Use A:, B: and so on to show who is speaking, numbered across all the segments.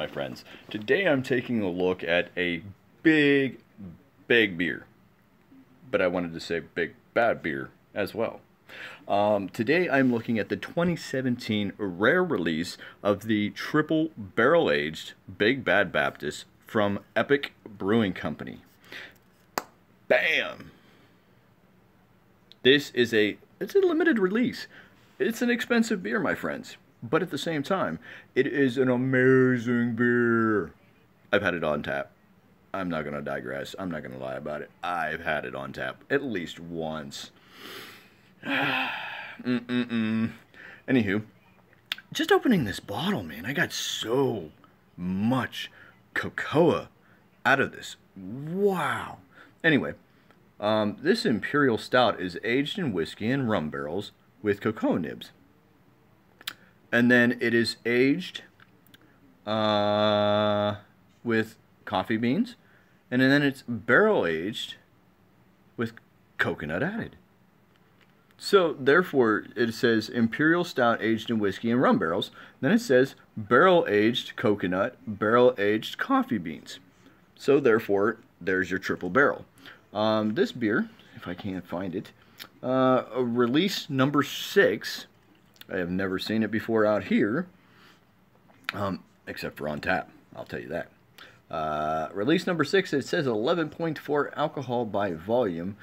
A: my friends. Today I'm taking a look at a big, big beer. But I wanted to say big, bad beer as well. Today I'm looking at the 2017 rare release of the triple barrel-aged Big Bad Baptist from Epic Brewing Company. Bam! It's a limited release. It's an expensive beer, my friends. But at the same time, it is an amazing beer. I've had it on tap. I'm not going to digress. I'm not going to lie about it. I've had it on tap at least once. Anywho, just opening this bottle, man, I got so much cocoa out of this. Wow. Anyway, this Imperial Stout is aged in whiskey and rum barrels with cocoa nibs. And then it is aged with coffee beans. And then it's barrel aged with coconut added. So therefore it says Imperial Stout aged in whiskey and rum barrels. Then it says barrel aged coconut, barrel aged coffee beans. So therefore there's your triple barrel. This beer, if I can't find it, release number 6. I have never seen it before out here, except for on tap, I'll tell you that. Release number 6, it says 11.4 alcohol by volume,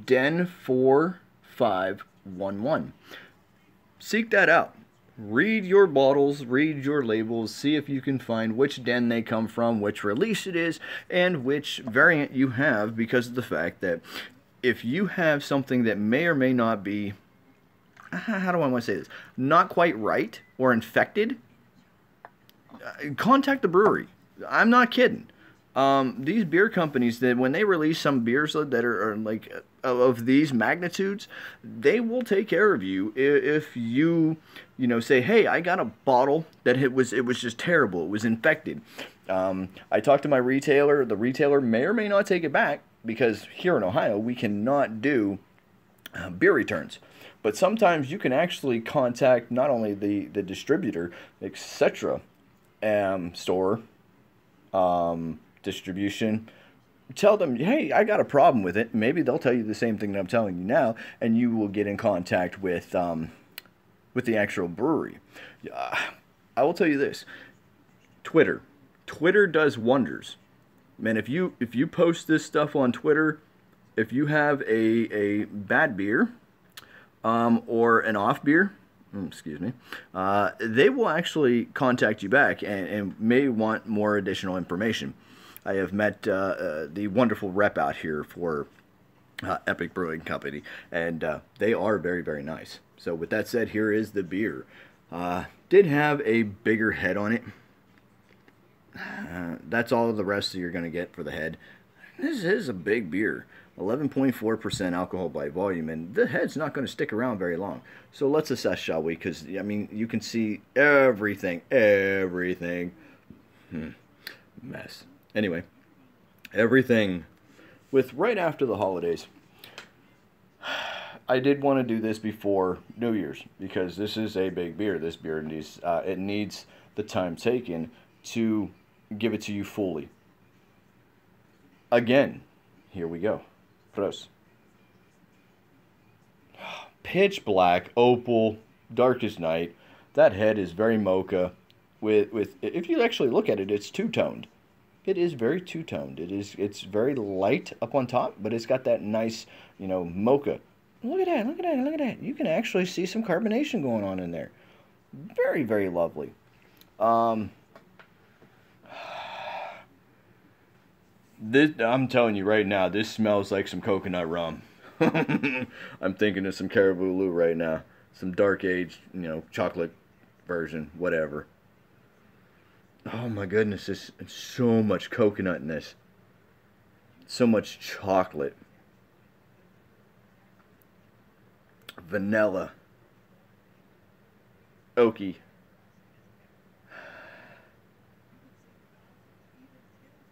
A: Den 4511. Seek that out. Read your bottles, read your labels, see if you can find which den they come from, which release it is, and which variant you have, because of the fact that if you have something that may or may not be, how do I want to say this, not quite right or infected, contact the brewery. I'm not kidding. These beer companies, that when they release some beers that are like of these magnitudes, they will take care of you if you say, hey, I got a bottle that it was just terrible, it was infected. I talked to my retailer. The retailer may or may not take it back, because here in Ohio we cannot do beer returns. But sometimes you can actually contact not only the distributor, etc., store, distribution, tell them, hey, I got a problem with it. Maybe they'll tell you the same thing that I'm telling you now, and you will get in contact with the actual brewery. I will tell you this: Twitter does wonders, man. If you post this stuff on Twitter, if you have a bad beer, or an off beer, excuse me, they will actually contact you back and may want more additional information. I have met the wonderful rep out here for Epic Brewing Company, and they are very, very nice. So with that said, here is the beer. Did have a bigger head on it. That's all the rest that you're going to get for the head. This is a big beer. 11.4% alcohol by volume, and the head's not going to stick around very long. So let's assess, shall we? Because, I mean, you can see everything. Mess. Anyway, everything with right after the holidays. I did want to do this before New Year's, because this is a big beer. This beer needs, it needs the time taken to give it to you fully. Again, here we go. Gross. Pitch black, opal, dark as night. That head is very mocha. With if you actually look at it, it's two-toned. It is very two-toned. It's very light up on top, but it's got that nice, mocha. Look at that, look at that, look at that. You can actually see some carbonation going on in there. Very, very lovely. I'm telling you right now, this smells like some coconut rum. I'm thinking of some Caribou Lou right now. Some dark aged, chocolate version, whatever. Oh my goodness, there's so much coconut in this. So much chocolate. Vanilla. Oaky.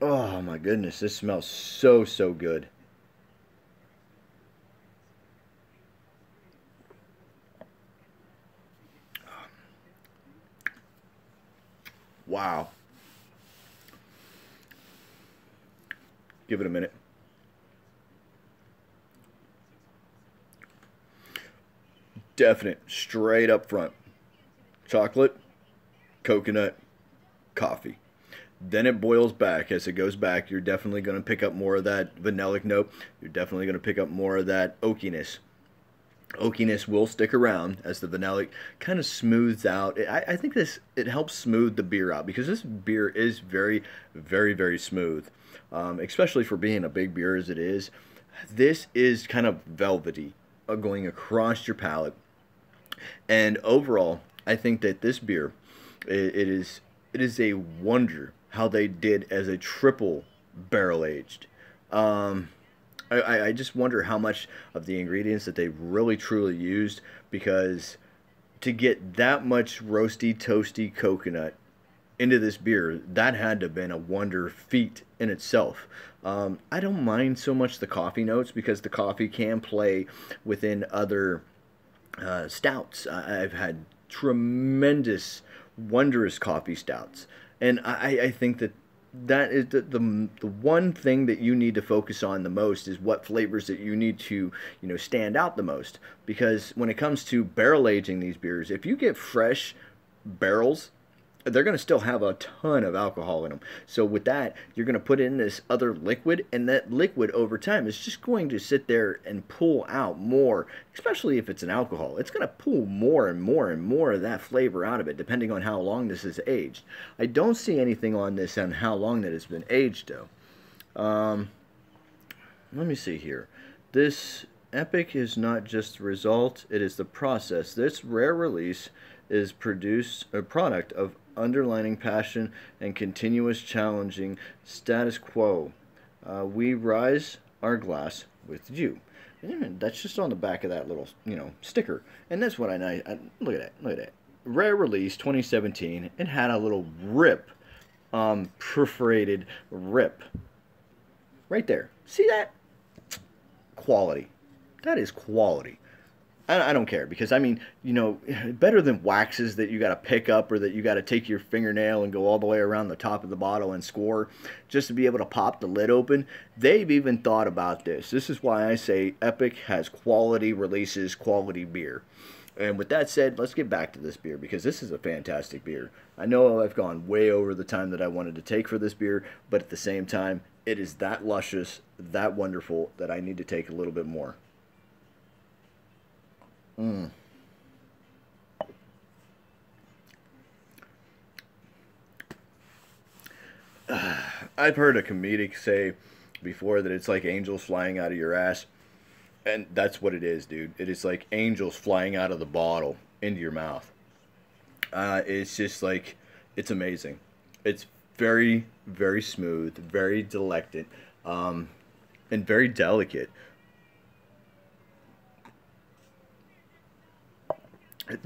A: Oh my goodness, this smells so, so good. Wow. Give it a minute. Definite, straight up front. Chocolate, coconut, coffee. Then it boils back. As it goes back, you're definitely going to pick up more of that vanillic note. You're definitely going to pick up more of that oakiness. Oakiness will stick around as the vanillic kind of smooths out. I think it helps smooth the beer out, because this beer is very, very, very smooth, especially for being a big beer as it is. This is kind of velvety, going across your palate. And overall, I think that this beer, it is a wonder how they did as a triple barrel aged. I just wonder how much of the ingredients that they really truly used, because to get that much roasty, toasty coconut into this beer, that had to have been a wonder feat in itself. I don't mind so much the coffee notes, because the coffee can play within other stouts. I've had tremendous, wondrous coffee stouts, and I think that that is the one thing that you need to focus on the most, is what flavors that you need to, stand out the most. Because when it comes to barrel aging these beers, if you get fresh barrels, they're going to still have a ton of alcohol in them. So with that, you're going to put in this other liquid, and that liquid over time is just going to sit there and pull out more, especially if it's an alcohol. It's going to pull more and more and more of that flavor out of it, depending on how long this is aged. I don't see anything on this on how long that it's been aged, though. Let me see here. This Epic is not just the result, it is the process. This rare release is a product of underlining passion and continuous challenging status quo. We rise our glass with you. And that's just on the back of that little, sticker. And that's what I look at that. Look at that. Rare release 2017. It had a little rip, perforated rip right there. See that? Quality. That is quality. I don't care, because I mean, better than waxes that you got to pick up, or that you got to take your fingernail and go all the way around the top of the bottle and score just to be able to pop the lid open. They've even thought about this. This is why I say Epic has quality releases, quality beer. And with that said, let's get back to this beer, because this is a fantastic beer. I know I've gone way over the time that I wanted to take for this beer, but at the same time, it is that luscious, that wonderful, that I need to take a little bit more. I've heard a comedic say before that it's like angels flying out of your ass. And that's what it is, dude. It is like angels flying out of the bottle into your mouth. It's just like, it's amazing. It's very, very smooth, very delectant, and very delicate.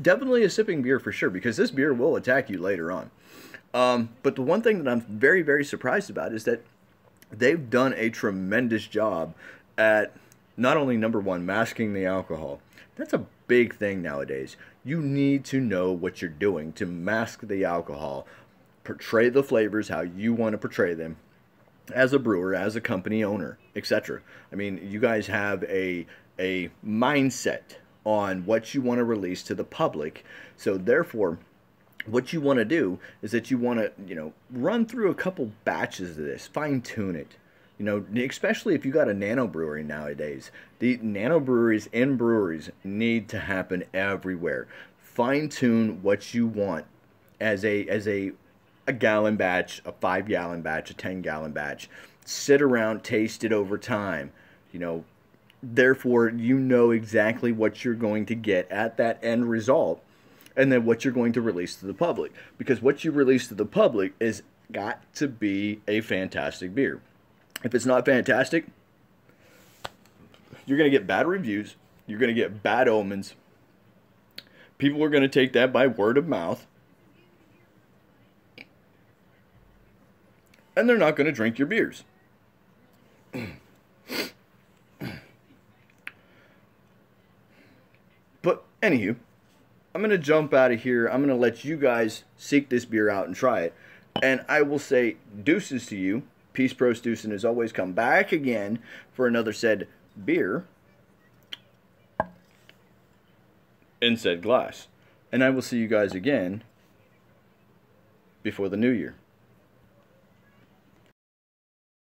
A: Definitely a sipping beer for sure, because this beer will attack you later on. But the one thing that I'm very, very surprised about is that they've done a tremendous job at not only, number one, masking the alcohol. That's a big thing nowadays. You need to know what you're doing to mask the alcohol, portray the flavors how you want to portray them as a brewer, as a company owner, etc. I mean, you guys have a mindset on what you want to release to the public. So therefore, what you want to do is that you want to, run through a couple batches of this, fine tune it. Especially if you got a nano brewery nowadays. The nano breweries and breweries need to happen everywhere. Fine tune what you want as a gallon batch, a 5-gallon batch, a 10-gallon batch. Sit around, taste it over time. Therefore, you know exactly what you're going to get at that end result, and then what you're going to release to the public. Because what you release to the public is got to be a fantastic beer. If it's not fantastic, you're going to get bad reviews. You're going to get bad omens. People are going to take that by word of mouth. And they're not going to drink your beers. But anywho, I'm going to jump out of here. I'm going to let you guys seek this beer out and try it. And I will say deuces to you. Peace Pro Stusen has always come back again for another said beer in said glass. And I will see you guys again before the new year.